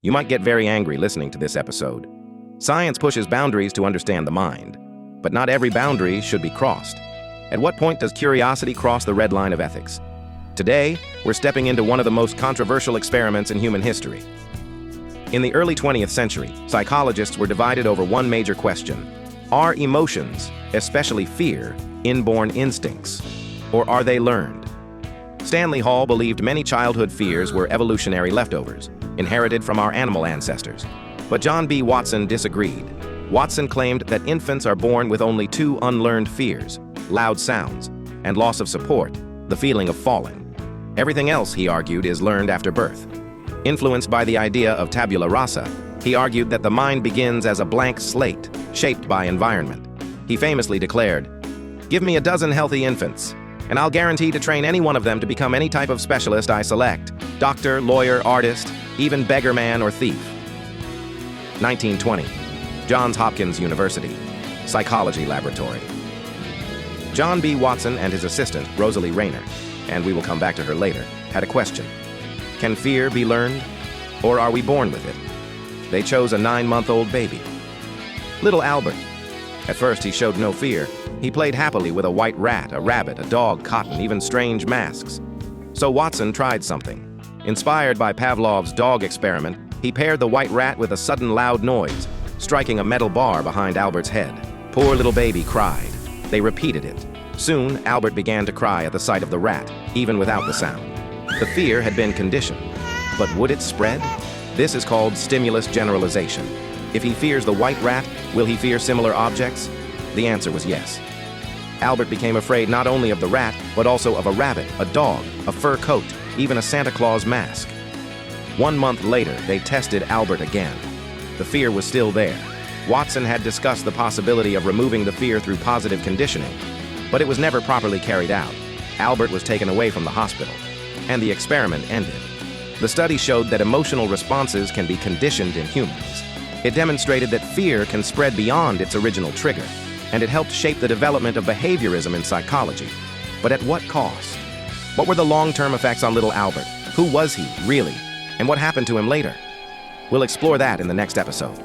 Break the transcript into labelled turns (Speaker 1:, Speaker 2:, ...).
Speaker 1: You might get very angry listening to this episode. Science pushes boundaries to understand the mind, but not every boundary should be crossed. At what point does curiosity cross the red line of ethics? Today, we're stepping into one of the most controversial experiments in human history. In the early 20th century, psychologists were divided over one major question. Are emotions, especially fear, inborn instincts, or are they learned? Stanley Hall believed many childhood fears were evolutionary leftovers, inherited from our animal ancestors. But John B. Watson disagreed. Watson claimed that infants are born with only two unlearned fears: loud sounds and loss of support, the feeling of falling. Everything else, he argued, is learned after birth. Influenced by the idea of tabula rasa, he argued that the mind begins as a blank slate, shaped by environment. He famously declared, "Give me a dozen healthy infants, and I'll guarantee to train any one of them to become any type of specialist I select: doctor, lawyer, artist, even beggar man or thief." 1920, Johns Hopkins University, Psychology Laboratory. John B. Watson and his assistant, Rosalie Rayner, and we will come back to her later, had a question. Can fear be learned, or are we born with it? They chose a 9-month-old baby, little Albert. At first, he showed no fear. He played happily with a white rat, a rabbit, a dog, cotton, even strange masks. So Watson tried something. Inspired by Pavlov's dog experiment, he paired the white rat with a sudden loud noise, striking a metal bar behind Albert's head. Poor little baby cried. They repeated it. Soon, Albert began to cry at the sight of the rat, even without the sound. The fear had been conditioned. But would it spread? This is called stimulus generalization. If he fears the white rat, will he fear similar objects? The answer was yes. Albert became afraid not only of the rat, but also of a rabbit, a dog, a fur coat, even a Santa Claus mask. 1 month later, they tested Albert again. The fear was still there. Watson had discussed the possibility of removing the fear through positive conditioning, but it was never properly carried out. Albert was taken away from the hospital, and the experiment ended. The study showed that emotional responses can be conditioned in humans. It demonstrated that fear can spread beyond its original trigger, and it helped shape the development of behaviorism in psychology. But at what cost? What were the long-term effects on little Albert? Who was he, really? And what happened to him later? We'll explore that in the next episode.